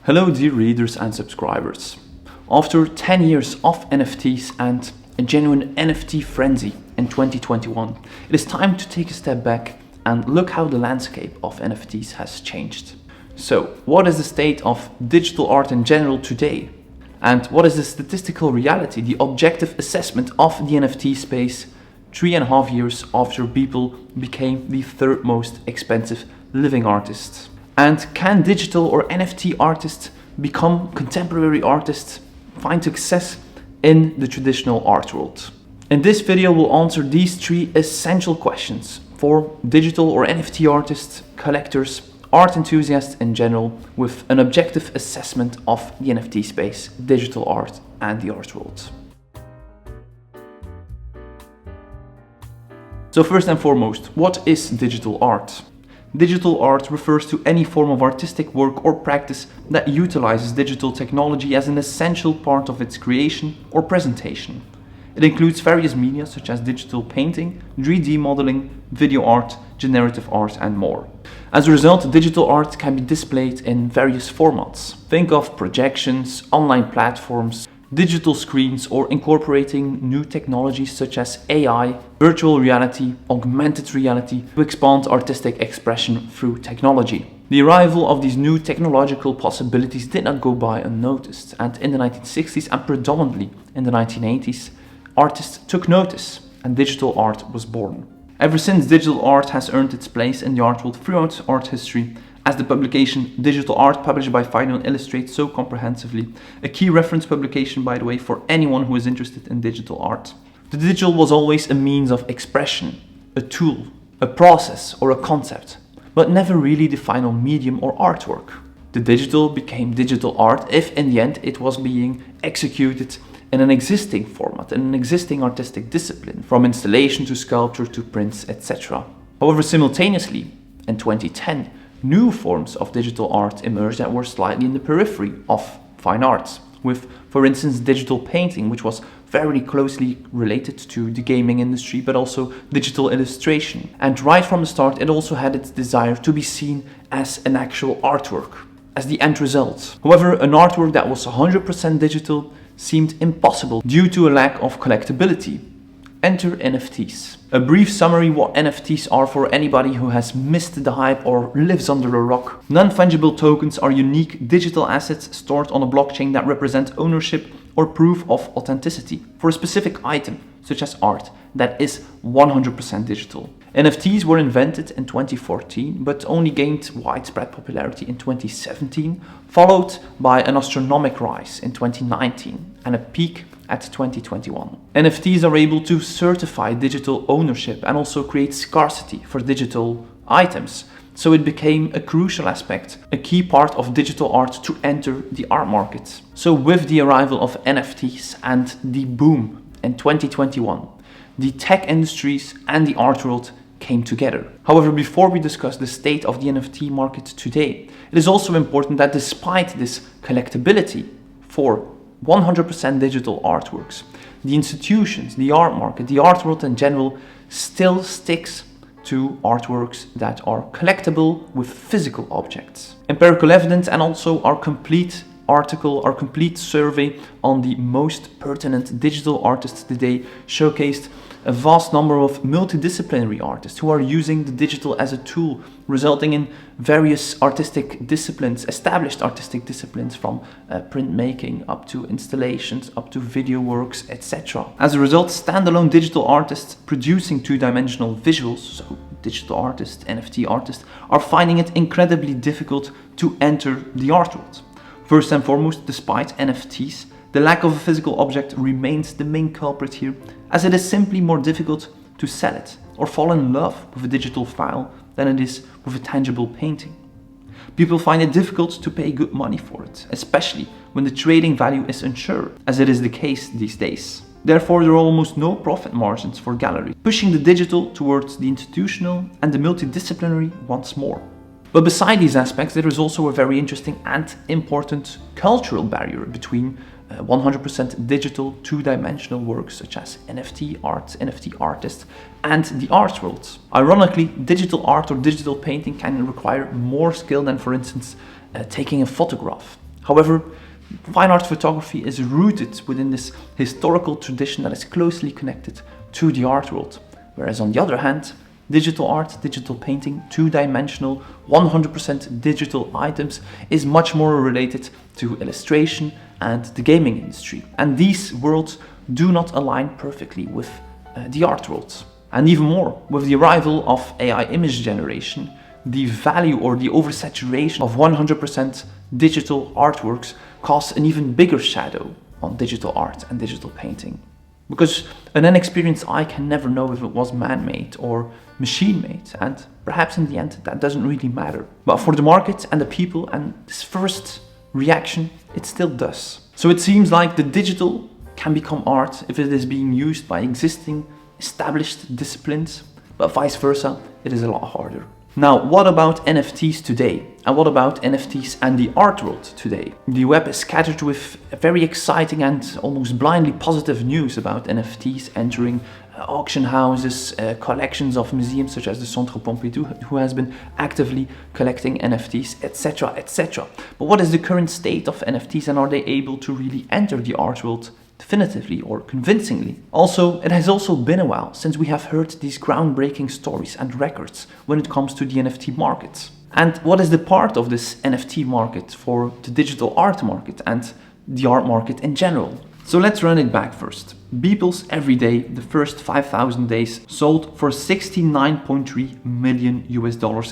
Hello dear readers and subscribers. After 10 years of NFTs and a genuine NFT frenzy in 2021, it is time to take a step back and look how the landscape of NFTs has changed. So, what is the state of digital art in general today? And what is the statistical reality, the objective assessment of the NFT space 3.5 years after people became the third most expensive living artists? And can digital or NFT artists become contemporary artists, find success in the traditional art world? In this video, we'll answer these three essential questions for digital or NFT artists, collectors, art enthusiasts in general, with an objective assessment of the NFT space, digital art, and the art world. So first and foremost, what is digital art? Digital art refers to any form of artistic work or practice that utilizes digital technology as an essential part of its creation or presentation. It includes various media such as digital painting, 3D modeling, video art, generative art, and more. As a result, digital art can be displayed in various formats. Think of projections, online platforms, digital screens, or incorporating new technologies such as AI, virtual reality, augmented reality to expand artistic expression through technology. The arrival of these new technological possibilities did not go by unnoticed, and in the 1960s and predominantly in the 1980s, artists took notice and digital art was born. Ever since, digital art has earned its place in the art world throughout art history, as the publication Digital Art, published by Final, illustrates so comprehensively. A key reference publication, by the way, for anyone who is interested in digital art. The digital was always a means of expression, a tool, a process, or a concept, but never really the final medium or artwork. The digital became digital art if in the end it was being executed in an existing format, in an existing artistic discipline, from installation to sculpture to prints, etc. However, simultaneously, in 2010, new forms of digital art emerged that were slightly in the periphery of fine arts, with, for instance, digital painting, which was very closely related to the gaming industry, but also digital illustration. And right from the start, it also had its desire to be seen as an actual artwork, as the end result. However, an artwork that was 100% digital seemed impossible due to a lack of collectability. Enter NFTs. A brief summary what NFTs are for anybody who has missed the hype or lives under a rock. Non-fungible tokens are unique digital assets stored on a blockchain that represent ownership or proof of authenticity for a specific item, such as art, that is 100% digital. NFTs were invented in 2014, but only gained widespread popularity in 2017, followed by an astronomical rise in 2019 and a peak at 2021. NFTs are able to certify digital ownership and also create scarcity for digital items. So it became a crucial aspect, a key part of digital art to enter the art market. So with the arrival of NFTs and the boom in 2021, the tech industries and the art world came together. However, before we discuss the state of the NFT market today, it is also important that despite this collectability for 100% digital artworks, the institutions, the art market, the art world in general still sticks to artworks that are collectible with physical objects. Empirical evidence and also our complete article, our complete survey on the most pertinent digital artists today showcased a vast number of multidisciplinary artists who are using the digital as a tool, resulting in various artistic disciplines, established artistic disciplines, from printmaking up to installations, up to video works, etc. As a result, standalone digital artists producing two-dimensional visuals, so digital artists, NFT artists, are finding it incredibly difficult to enter the art world. First and foremost, despite NFTs, the lack of a physical object remains the main culprit here, as it is simply more difficult to sell it or fall in love with a digital file than it is with a tangible painting. People find it difficult to pay good money for it, especially when the trading value is unsure, as it is the case these days. Therefore, there are almost no profit margins for galleries, pushing the digital towards the institutional and the multidisciplinary once more. But beside these aspects, there is also a very interesting and important cultural barrier between 100% digital two-dimensional works such as NFT art, NFT artists, and the art world. Ironically, digital art or digital painting can require more skill than, for instance, taking a photograph. However, fine art photography is rooted within this historical tradition that is closely connected to the art world, whereas on the other hand, digital art, digital painting, two-dimensional, 100% digital items is much more related to illustration and the gaming industry. And these worlds do not align perfectly with the art world. And even more, with the arrival of AI image generation, the value or the oversaturation of 100% digital artworks casts an even bigger shadow on digital art and digital painting. Because an inexperienced eye can never know if it was man-made or machine-made, and perhaps in the end that doesn't really matter. But for the market and the people and this first reaction, it still does. So it seems like the digital can become art if it is being used by existing, established disciplines, but vice versa, it is a lot harder. Now, what about NFTs today? And what about NFTs and the art world today? The web is scattered with very exciting and almost blindly positive news about NFTs entering auction houses, collections of museums such as the Centre Pompidou, who has been actively collecting NFTs, etc., etc. But what is the current state of NFTs, and are they able to really enter the art world definitively or convincingly? Also, it has also been a while since we have heard these groundbreaking stories and records when it comes to the NFT market. And what is the part of this NFT market for the digital art market and the art market in general? So let's run it back first. Beeple's Everyday, the first 5,000 days, sold for $69.3 million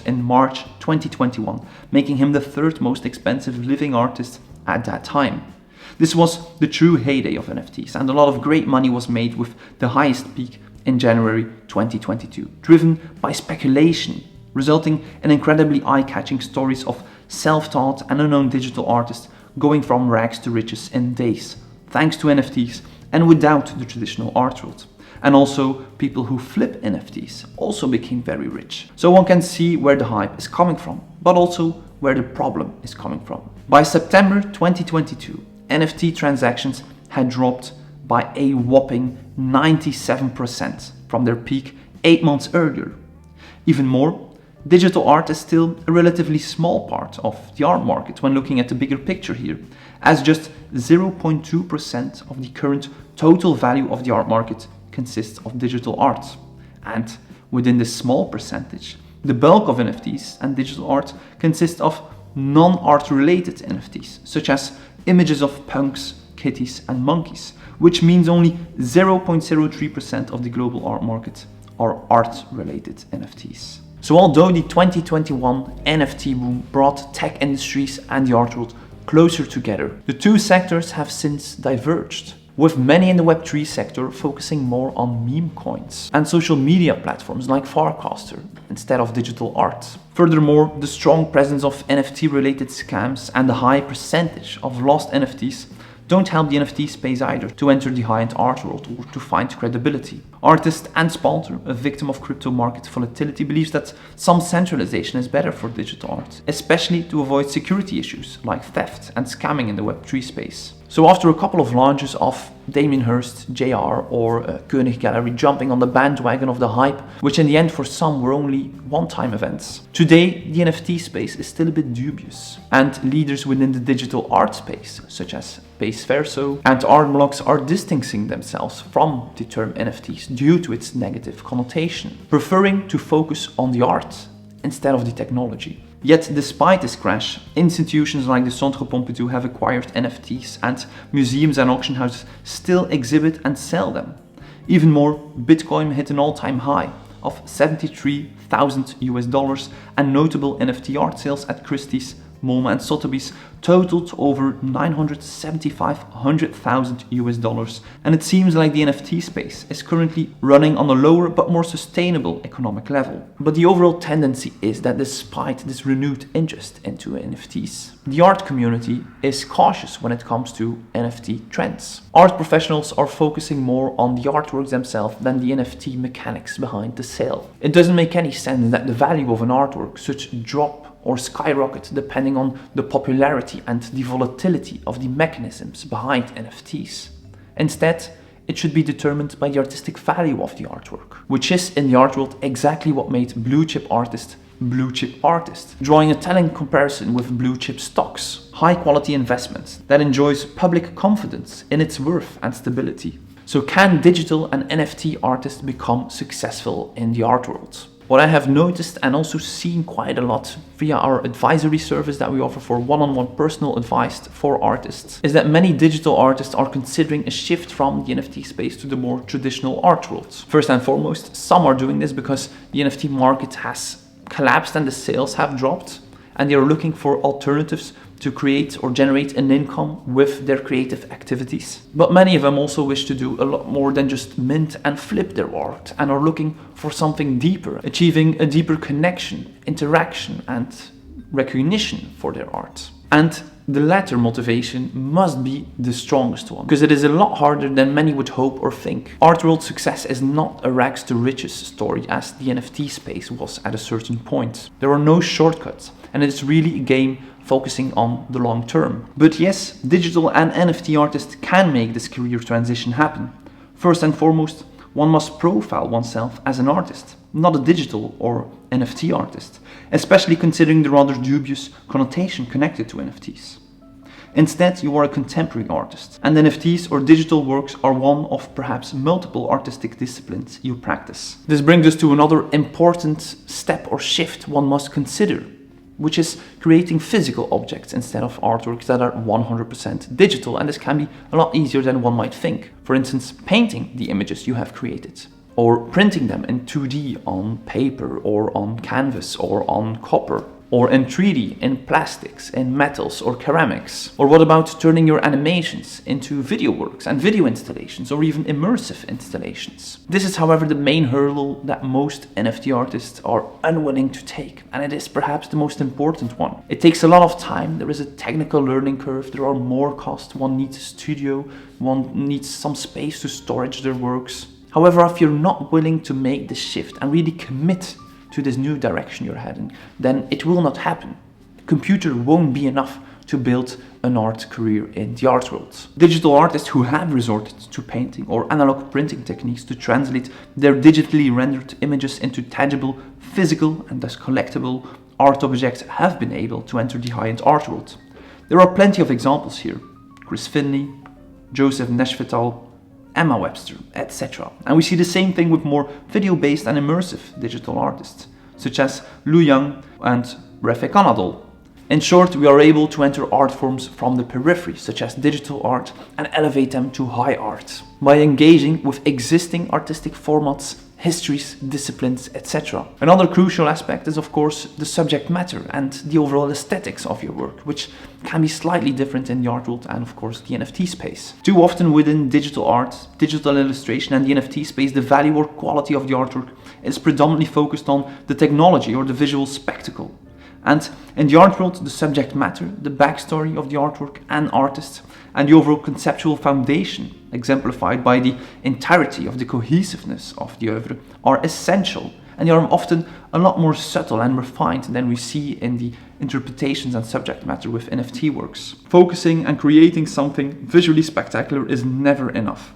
in March 2021, making him the third most expensive living artist at that time. This was the true heyday of NFTs, and a lot of great money was made with the highest peak in January 2022, driven by speculation, resulting in incredibly eye-catching stories of self-taught and unknown digital artists going from rags to riches in days, thanks to NFTs and without the traditional art world. And also, people who flip NFTs also became very rich. So one can see where the hype is coming from, but also where the problem is coming from. By September 2022, NFT transactions had dropped by a whopping 97% from their peak 8 months earlier. Even more, digital art is still a relatively small part of the art market when looking at the bigger picture here, as just 0.2% of the current total value of the art market consists of digital art. And within this small percentage, the bulk of NFTs and digital art consists of non-art related NFTs, such as images of punks, kitties and monkeys, which means only 0.03% of the global art market are art-related NFTs. So although the 2021 NFT boom brought tech industries and the art world closer together, the two sectors have since diverged, with many in the Web3 sector focusing more on meme coins and social media platforms like Farcaster instead of digital art. Furthermore, the strong presence of NFT-related scams and the high percentage of lost NFTs don't help the NFT space either to enter the high-end art world or to find credibility. Artist and Spalter, a victim of crypto market volatility, believes that some centralization is better for digital art, especially to avoid security issues like theft and scamming in the Web3 space. So after a couple of launches of Damien Hirst, JR or Koenig Gallery jumping on the bandwagon of the hype, which in the end for some were only one-time events, today the NFT space is still a bit dubious, and leaders within the digital art space, such as Base Verso and Artblocks, are distancing themselves from the term NFTs due to its negative connotation, preferring to focus on the art instead of the technology. Yet, despite this crash, institutions like the Centre Pompidou have acquired NFTs, and museums and auction houses still exhibit and sell them. Even more, Bitcoin hit an all-time high of $73,000, and notable NFT art sales at Christie's, MoMA and Sotheby's totaled over $975,000, and it seems like the NFT space is currently running on a lower but more sustainable economic level. But the overall tendency is that despite this renewed interest into NFTs, the art community is cautious when it comes to NFT trends. Art professionals are focusing more on the artworks themselves than the NFT mechanics behind the sale. It doesn't make any sense that the value of an artwork should drop or skyrocket depending on the popularity and the volatility of the mechanisms behind NFTs. Instead, it should be determined by the artistic value of the artwork, which is in the art world exactly what made blue chip artists, drawing a telling comparison with blue chip stocks. high quality investment that enjoys public confidence in its worth and stability. So can digital and NFT artists become successful in the art world? What I have noticed and also seen quite a lot via our advisory service that we offer for one-on-one personal advice for artists is that many digital artists are considering a shift from the NFT space to the more traditional art world. First and foremost, some are doing this because the NFT market has collapsed and the sales have dropped, and they are looking for alternatives to create or generate an income with their creative activities. But many of them also wish to do a lot more than just mint and flip their art and are looking for something deeper, achieving a deeper connection, interaction and recognition for their art. And the latter motivation must be the strongest one, because it is a lot harder than many would hope or think. Art world success is not a rags to riches story as the NFT space was at a certain point. There are no shortcuts, and it is really a game focusing on the long term. But yes, digital and NFT artists can make this career transition happen. First and foremost, one must profile oneself as an artist, not a digital or NFT artist, especially considering the rather dubious connotation connected to NFTs. Instead, you are a contemporary artist, and NFTs or digital works are one of perhaps multiple artistic disciplines you practice. This brings us to another important step or shift one must consider, which is creating physical objects instead of artworks that are 100% digital, and this can be a lot easier than one might think. For instance, painting the images you have created, or printing them in 2D on paper or on canvas or on copper, or in 3D in plastics, in metals or ceramics. Or what about turning your animations into video works and video installations or even immersive installations? This is, however, the main hurdle that most NFT artists are unwilling to take, and it is perhaps the most important one. It takes a lot of time, there is a technical learning curve, there are more costs, one needs a studio, one needs some space to storage their works. However, if you're not willing to make the shift and really commit to this new direction you're heading, then it will not happen. Computer won't be enough to build an art career in the art world. Digital artists who have resorted to painting or analog printing techniques to translate their digitally rendered images into tangible, physical and thus collectible art objects have been able to enter the high-end art world. There are plenty of examples here. Chris Finley, Joseph Neschvetal, Emma Webster, etc. And we see the same thing with more video-based and immersive digital artists, such as Lu Yang and Refik Anadol. In short, we are able to enter art forms from the periphery, such as digital art, and elevate them to high art by engaging with existing artistic formats, histories, disciplines, etc. Another crucial aspect is, of course, the subject matter and the overall aesthetics of your work, which can be slightly different in the art world and, of course, the NFT space. Too often within digital art, digital illustration and the NFT space, the value or quality of the artwork is predominantly focused on the technology or the visual spectacle. And in the art world, the subject matter, the backstory of the artwork and artist, and the overall conceptual foundation, exemplified by the entirety of the cohesiveness of the oeuvre, are essential, and they are often a lot more subtle and refined than we see in the interpretations and subject matter with NFT works. Focusing and creating something visually spectacular is never enough,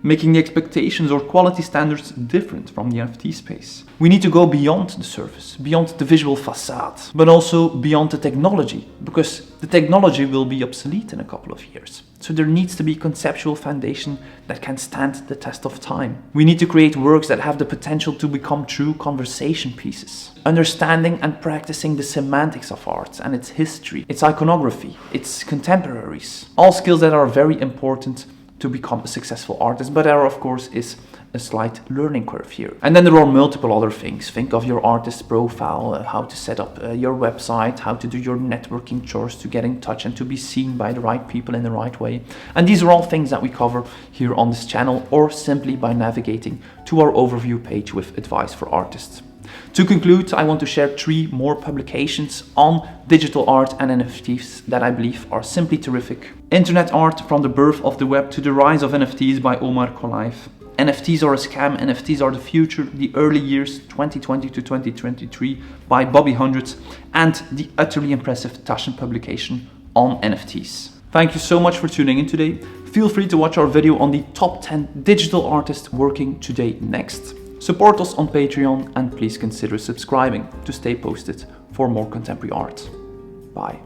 making the expectations or quality standards different from the NFT space. We need to go beyond the surface, beyond the visual facade, but also beyond the technology, because the technology will be obsolete in a couple of years. So there needs to be conceptual foundation that can stand the test of time. We need to create works that have the potential to become true conversation pieces, understanding and practicing the semantics of art and its history, its iconography, its contemporaries. All skills that are very important to become a successful artist, but there of course is a slight learning curve here. And then there are multiple other things. Think of your artist profile, how to set up your website, how to do your networking chores to get in touch and to be seen by the right people in the right way. And these are all things that we cover here on this channel, or simply by navigating to our overview page with advice for artists. To conclude, I want to share 3 more publications on digital art and NFTs that I believe are simply terrific. Internet Art: From the Birth of the Web to the Rise of NFTs by Omar Kolaev. NFTs Are a Scam, NFTs Are the Future, the Early Years 2020 to 2023 by Bobby Hundreds, and the utterly impressive Taschen publication on NFTs. Thank you so much for tuning in today. Feel free to watch our video on the top 10 digital artists working today next. Support us on Patreon and please consider subscribing to stay posted for more contemporary art. Bye.